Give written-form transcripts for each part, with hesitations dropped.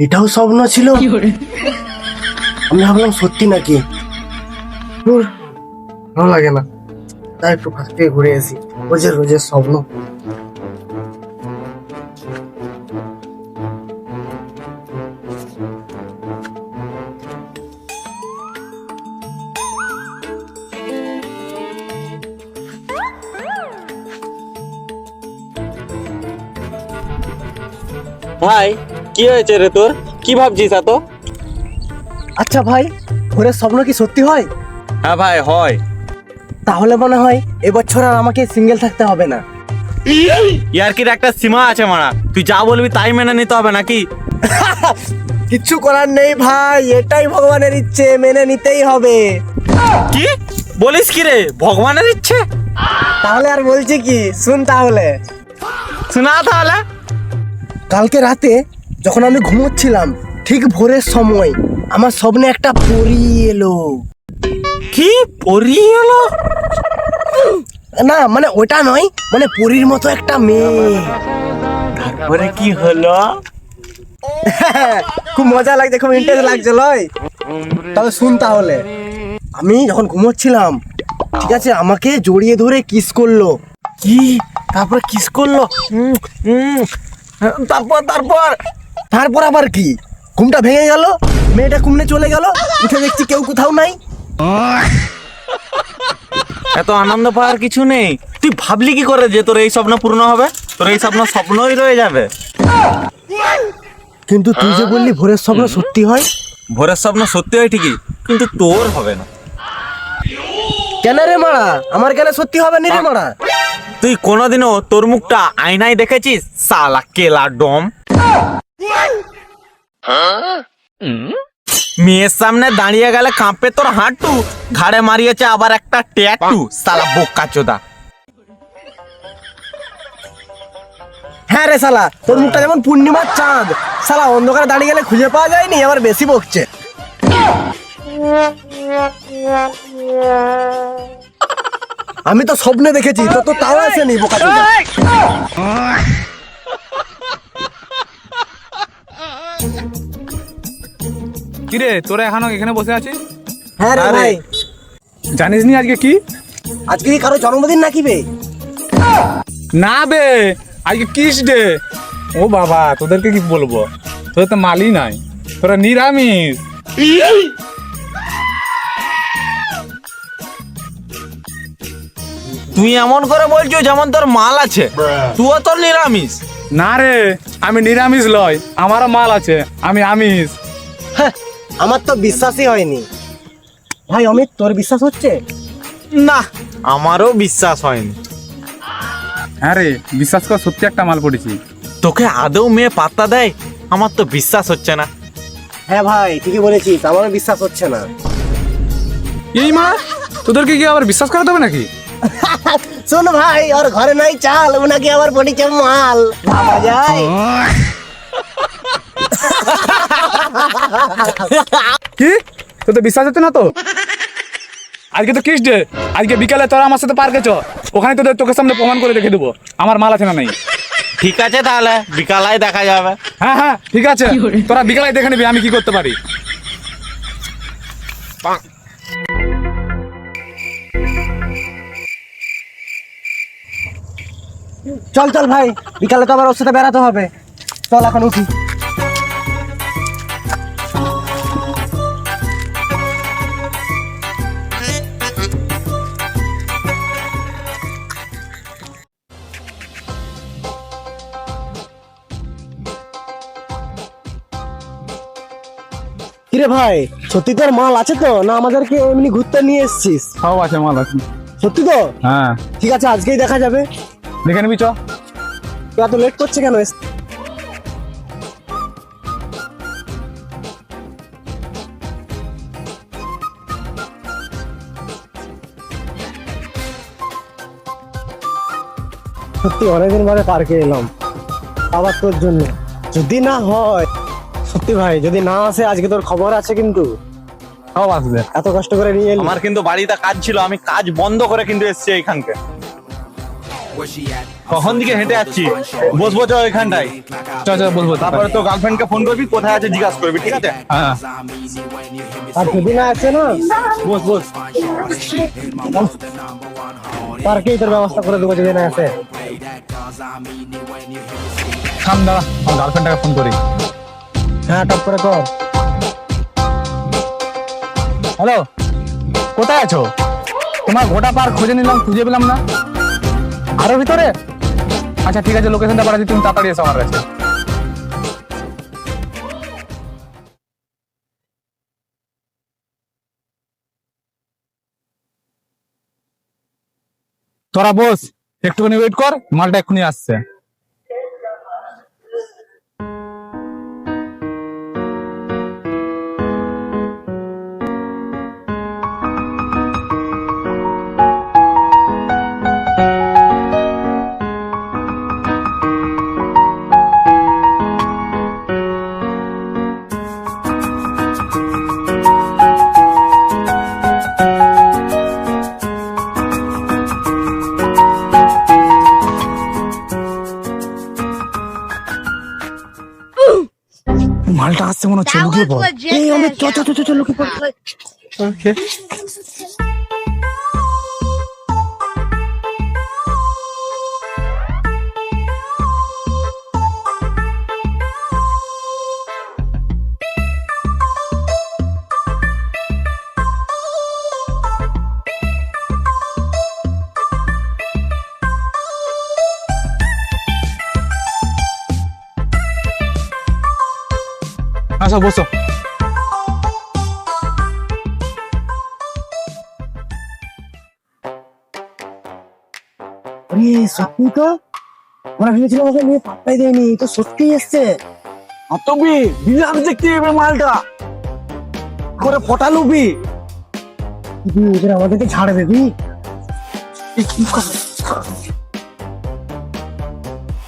এটাও স্বপ্ন ছিল। আমি ভাবলাম সত্যি নাকি। ধুর, ভালো লাগে না, তাই একটু ফাঁক থেকে ঘুরে আসি। রোজের রোজের স্বপ্ন। ভাই কি হয়েছে রে তোর? কি ভাবছিস এত? আচ্ছা ভাই, ভোরের স্বপ্ন কি সত্যি হয়? হ্যাঁ ভাই হয়। তাহলে মনে হয় এবছর আর আমাকে সিঙ্গেল থাকতে হবে না। ইয়ার্কির একটা সীমা আছে মারা, তুই যা বলবি তাই মেনে নিতে হবে নাকি? কিচ্ছু করার নেই ভাই, এটাই ভগবানের ইচ্ছে, মেনে নিতেই হবে। কি বলিস কি রে? ভগবানের ইচ্ছে? তাহলে আর বলছি কি, শুন তাহলে। শোনা তাহলে। কালকে রাতে যখন আমি ঘুমোচ্ছিলাম, ঠিক ভোরের সময় আমার স্বপ্নে একটা পরী এলো। কি পরি এলো? না মানে ওটা নয়, মানে পরীর মতো একটা মেয়ে। তারপরে কি হলো? খুব মজা লাগছে, খুব ইন্টারেস্ট লাগছে লয়। তবে শুন তাহলে। আমি যখন ঘুমোচ্ছিলাম, ঠিক আছে, আমাকে জড়িয়ে ধরে কিস করলো। কি তারপর কিস করলো? তারপর তারপর তারপর আবার কি, ঘুমটা ভেঙে গেল, মেয়েটা ঘুমনে চলে গেল, উঠে দেখছি কেউ কোথাও নাই। এত আনন্দ পাওয়ার কিছু নেই। তুই ভাবলি কি করে যে তোর এই স্বপ্ন পূর্ণ হবে? তোর এই স্বপ্ন স্বপ্নই রয়ে যাবে। কিন্তু তুই যে বললি ভোরের স্বপ্ন সত্যি হয়। ভোরের স্বপ্ন সত্যি হয় ঠিকই, কিন্তু তোর হবে না। কেন রে মারা, আমার কেন সত্যি হবে না রে মারা? তুই কোনোদিনও তোর মুখটা আয়নায় দেখেছিস? সালা কেলা ডম। মেয়ের সামনে দাঁড়িয়ে গেলে কাঁপে তোর হাঁটু, ঘাড়ে মারিয়েছে আবার একটা ট্যাটু, সালা বোকা চোদা। হ্যাঁ রে শালা, তোর মুখটা যেমন পূর্ণিমার চাঁদ, শালা অন্ধকারে দাঁড়িয়ে গেলে খুঁজে পাওয়া যায়নি, আবার বেশি বকছে। আমি তো স্বপ্নে দেখেছি, তো তো তাও আসেনি বোকা চোদা। কিরে তোরা এখনো এখানে বসে আছিস? হ্যাঁ রে আরে। ভাই, জানিস নি আজকে কি? আজকে কি কারো জন্মদিন নাকি বে? না বে, আজকে কিস ডে। ও বাবা, তোদেরকে কি বলবো, তোদের তো মালই নাই, তোরা নিরামিষ। তুই এমন করে বলছো যেমন তোর মাল আছে, তুইও তোর নিরামিষ। না রে, আমি নিরামিষ লয়, আমারও মাল আছে, আমি আমিষ। হ্যাঁ, আমার তো বিশ্বাসই হয়নি। ভাই অমিত, তোর বিশ্বাস হচ্ছে? না, আমারও বিশ্বাস হয়নি। হ্যাঁ রে, বিশ্বাস কর, সত্যি একটা মাল পড়েছি। তোকে আদৌ মেয়ে পাত্তা দেয়? আমার তো বিশ্বাস হচ্ছে না। হ্যাঁ ভাই, ঠিকই বলেছিস, আমারও বিশ্বাস হচ্ছে না। এই মা, তোদেরকে কি আবার বিশ্বাস করাতে হবে নাকি? শোন ভাই, ওর ঘরে নাই চাল, ওনাকে আবার পড়েছে মাল, ভাবা যায়? কি, তোদের বিশ্বাস হচ্ছে না তো? আজকে তো কিস ডে, আজকে বিকালে তোরা আমার সাথে পার্কে চ, ওখানে তোদের চোখের সামনে প্রমাণ করে দেখে দেবো আমার মাল আছে না নাই। ঠিক আছে, তাহলে বিকালায় দেখা যাবে। হ্যাঁ হ্যাঁ ঠিক আছে, তোরা বিকালে দেখে নিবি আমি কি করতে পারি। চল চল ভাই, বিকালে তো আবার ওর সাথে বেড়াতে হবে। চল এখন উঠি। কিরে ভাই, সত্যি তোর মাল আছে তো, না আমাদেরকে এমনি ঘুরতে নিয়ে এসেছিস? সব আছে, মাল আছে। সত্যি তো? হ্যাঁ, ঠিক আছে, আজকেই দেখা যাবে। দেখে নিবি চ। তুই এত লেট করছে কেন? সত্যি অনেকদিন পরে পার্কে এলাম, আবার তোর জন্য। যদি না হয়, সত্যি ভাই যদি না আসে আজকে, তোর খবর আছে কিন্তু। সব আসবে। এত কষ্ট করে নিয়ে এলি। আমার কিন্তু বাড়িতে কাজ ছিল, আমি কাজ বন্ধ করে কিন্তু এসেছি এইখানকে। কখন দিকে হেঁটে যাচ্ছি, বসবো তো এখানটায়। চল চল বলবো তারপরে তো গার্লফ্রেন্ডকে ফোন করবি, কোথায় আছে জিজ্ঞাসা করবি, ঠিক আছে? হ্যাঁ আর সেদিন আছে না, বস বস। পার্কেই তোর ব্যবস্থা করে দেবো যেদিন আছে। থাম দাঁড়া, আমার গার্লফ্রেন্ডটাকে ফোন করি। হ্যাঁ টপ করে কর। হ্যালো, কোথায় আছো? তোমার গোটা পার্ক খুঁজে নিলাম, খুঁজে পেলাম না। আরো ভিতরে? আচ্ছা ঠিক আছে, লোকেশনটা পাঠাচ্ছি, তুমি তাড়াতাড়ি এসো আমার কাছে। তোরা বস, একটুখানি ওয়েট কর, মালটা এক্ষুনি আসছে। মালটা আসছে মনে হচ্ছে, That লুকিয়ে was পড়। legit. এই অমিত man. চ লুকিয়ে পড়। ওকে। আসো বসো। আরে সত্যি তো, আমরা ভেবেছিলাম ওকে নিয়ে পাত্তাই দেয়নি, তো সত্যিই এসছে। আতবি বিরাট দেখতে হবে মালটা, করে পটালুবি। তুই ওদের আমাদেরকে ছাড় দেবি? কি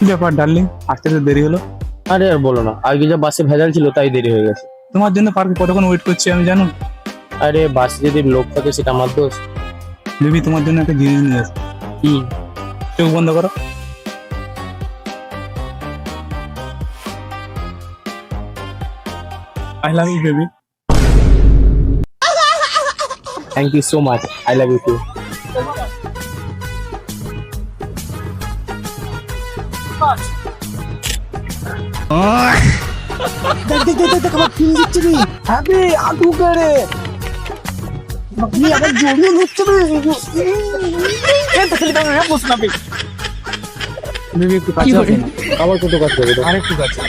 ব্যাপার ডার্লিং, আসতে তো দেরি হলো? আরে আর বলো না, আগে যে বাসে ভেজাল ছিল তাই দেরি হয়ে গেছে। তোমার জন্য পার্কে কতক্ষণ ওয়েট করছি আমি জানো? আরে বাসে যদি লোক থাকে সেটা আমার দোষ। বেবি তোমার জন্য একটা জিনিস নিয়ে এসেছি। কি? চোখ বন্ধ করো। I love you baby. Thank you so much, I love you too. দেখ আমার ফিল দিচ্ছে রে। আবে আটু করে আবার জড়িয়ে ধরছে রে। বেবি একটু কাছে আসো না। আবার কত কাজ করবে? আরেকটু কাছে।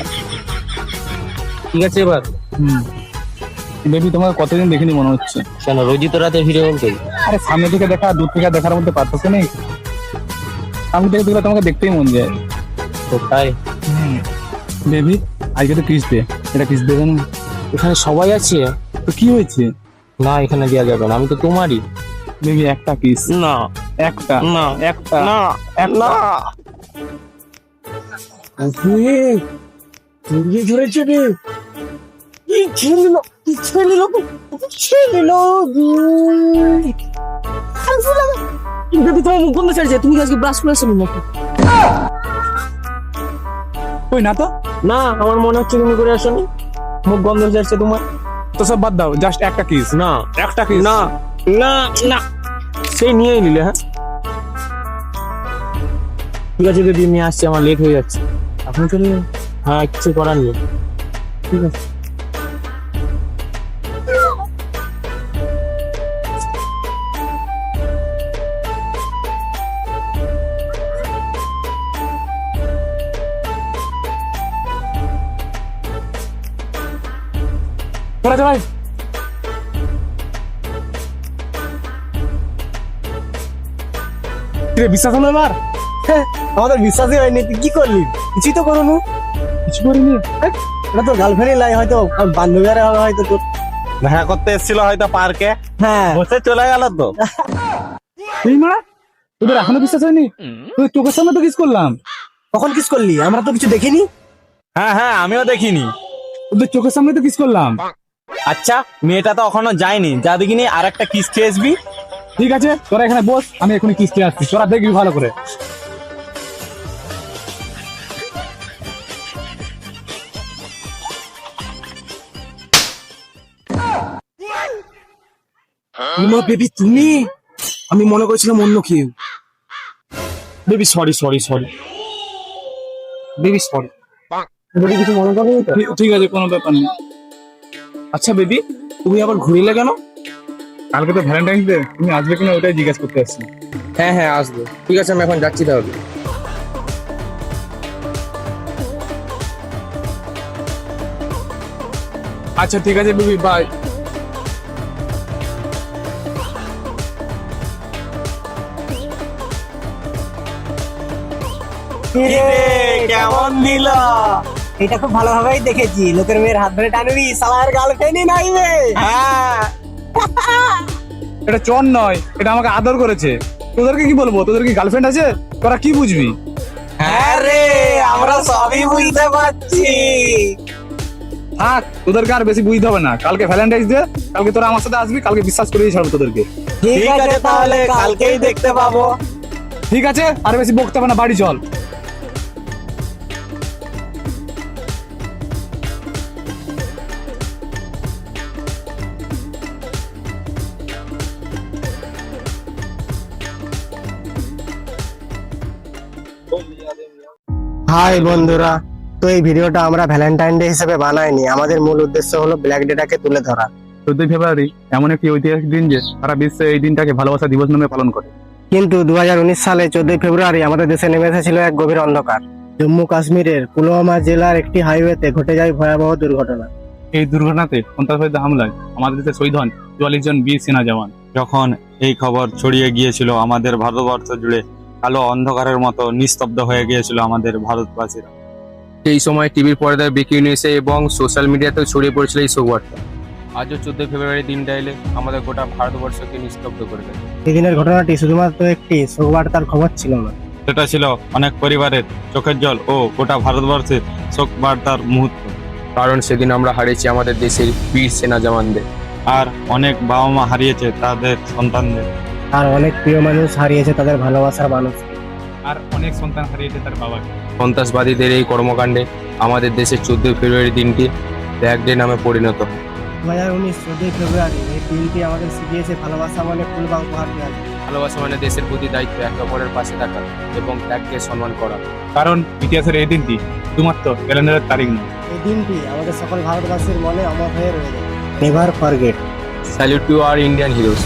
ঠিক আছে এবার। বেবি তোমাকে কতদিন দেখিনি মনে হচ্ছে। কেন রোজই তো রাতে ভিডিও কল করি? আরে সামনে থেকে দেখা দূর থেকে দেখার মধ্যে পার্থক্য নেই। সামনে থেকে দেখলে তোমাকে দেখতেই মন যায়। তো তাই বেবি আজকে তো কিস ডে, এটা কিস দেবে না? এখানে সবাই আছে তো কি হয়েছে? না, এখানে দেওয়া যাবে না, আমি তো তোমারই। বেবি একটা কিস। না একটা না একটা না একটা। জড়িয়ে ধরেছে রে। কি ছেলে কিন্তু তোমার মুখ বন্ধ ছাড়ছে, তুমি আজকে ব্রাশ করে আসো নাকি? কই না তো। না, আমার মনে হচ্ছে তুমি করে আসনি, মুখ গন্ধ যাচ্ছে তোমার। তো সব বাদ দাও, জাস্ট একটা কিস। না একটা কিস। না না না, সেই নিয়েই নিলে। হ্যাঁ ঠিক আছে দিদি, নিয়ে আসছি, আমার লেট হয়ে যাচ্ছে। আপনি চলে যান। হ্যাঁ কিছু করার নেই। ঠিক আছে। তোরা যা ভাই। কিরে বিশ্বাস হলো এবার? হ্যাঁ, আমাদের বিশ্বাসই হয়নি, তুই কি করলি? কিছুই তো করুন। কিছু করিনি। এটা তো গার্লফ্রেন্ডই লাই, হয়তো বান্ধবীরা হবে হয়তো তোর। দেখা করতে এসেছিল হয়তো পার্কে, হ্যাঁ বসে চলে গেল তো। এই মা, তোদের এখনো বিশ্বাস হয়নি? তোদের চোখের সামনে তো কিস করলাম। কখন কিস করলি? আমরা তো কিছু দেখিনি। হ্যাঁ হ্যাঁ, আমিও দেখিনি। তোদের চোখের সামনে তো কিস করলাম। আচ্ছা মেয়েটা তো এখনো যায়নি, যা দেখিনি আর একটা কিস খেয়ে আসবি। ঠিক আছে তোরা এখানে বস, আমি এখনই কিস খেয়ে আসছি, তোরা দেখবি ভালো করে। ইমা বেবি তুমি, আমি মনে করেছিলাম অন্য কেউ। Baby sorry sorry sorry baby sorry. Baby কিছু মনে করো তো? ঠিক আছে, কোনো ব্যাপার নেই। আচ্ছা বেবি, তুমি আবার ঘুরিলে কেন? কালকে তো ভ্যালেন্টাইন্স ডে, তুমি আসবে কিনা ওটাই জিজ্ঞেস করতে আসছি। হ্যাঁ হ্যাঁ আসবো, ঠিক আছে আমি এখন যাচ্ছি তাহলে। আচ্ছা ঠিক আছে বেবি, বাই। কেমন দিল? এটা খুব ভালোভাবেই দেখেছি, লোকের মেয়ের হাত ধরে টানবি, সালার গার্লফ্রেন্ডই নাইবে। হ্যাঁ, এটা চোর নয়, এটা আমাকে আদর করেছে। তোদেরকে কি বলবো, তোদের কি গার্লফ্রেন্ড আছে? তোরা কি বুঝবি? হ্যাঁ রে, আমরা সবই বুঝতে পারছি। থাক, তোদেরকে আর বেশি বুঝতে হবে না। কালকে ভ্যালেন্টাইন্স ডে, কালকে তোরা আমার সাথে আসবি, কালকে বিশ্বাস করেই ছাড়বো তোদেরকে। ঠিক আছে তাহলে কালকেই দেখতে পাবো। ঠিক আছে, আর বেশি বকতে হবে না, বাড়ি চল। হাই বন্ধুরা, তো এই ভিডিওটা আমরা ভ্যালেন্টাইন ডে হিসেবে বানাইনি, আমাদের মূল উদ্দেশ্য হলো ব্ল্যাক ডেটাকে তুলে ধরা। 14 ফেব্রুয়ারি এমন একটি ঐতিহাসিক দিন যে সারা বিশ্বে এই দিনটাকে ভালোবাসা দিবস নামে পালন করে। কিন্তু 2019 সালে 14 ফেব্রুয়ারি আমাদের দেশে নেমে এসেছিল এক গভীর অন্ধকার। জম্মু কাশ্মীরের পুলওয়ামা জেলার একটি হাইওয়েতে ঘটে যায় ভয়াবহ দুর্ঘটনা। এই দুর্ঘটনাতে সন্ত্রাসবাদীদের হামলায় আমাদের দেশে শহীদ হন 44 জন বীর সেনা জওয়ান। যখন এই খবর ছড়িয়ে গিয়েছিল আমাদের ভারতবর্ষ জুড়ে, কালো অন্ধকারের মতো নিস্তব্ধ হয়ে গিয়েছিল আমাদের ভারতবাসীরা। সেই সময় টিভির পর্দায় ব্রেকিং নিউজে এবং সোশ্যাল মিডিয়াতেও ছড়িয়ে পড়েছিল এই সুখবরটা। আজও 14 ফেব্রুয়ারি দিনটা এলে আমাদের গোটা ভারতবর্ষকে নিস্তব্ধ করে দেয়। সেদিনের ঘটনাটি শুধুমাত্র একটি শোকবার্তার খবর ছিল না, সেটা ছিল অনেক পরিবারের চোখের জল ও গোটা ভারতবর্ষের শোক বার্তার মুহূর্ত। কারণ সেদিন আমরা হারিয়েছি আমাদের দেশের বীর সেনা জওয়ানদের। আর অনেক বাবা মা হারিয়েছে তাদের সন্তানদের। আর অনেক প্রিয় মানুষ হারিয়েছে তাদের ভালোবাসার মানুষ। আর অনেক সন্তান হারিয়েছে তার বাবাকে। সন্ত্রাসবাদীদের এই কর্মকাণ্ডে আমাদের দেশের 14 ফেব্রুয়ারি দিনটি ব্ল্যাক ডে নামে পরিণত হয়। 2019 14 ফেব্রুয়ারি এই দিনটি আমাদের শিখিয়েছে ভালোবাসা মানে ফুল বা উপহার দেওয়া। ভালোবাসা মানে দেশের প্রতি দায়িত্ব, একে অপরের পাশে থাকা এবং ত্যাগকে সম্মান করা। কারণ ইতিহাসের এই দিনটি শুধুমাত্র ক্যালেন্ডারের তারিখ নয়, এই দিনটি আমাদের সকল ভারতবাসীর মনে অমর হয়ে রয়ে যাবে। Never forget. Salute to our Indian heroes.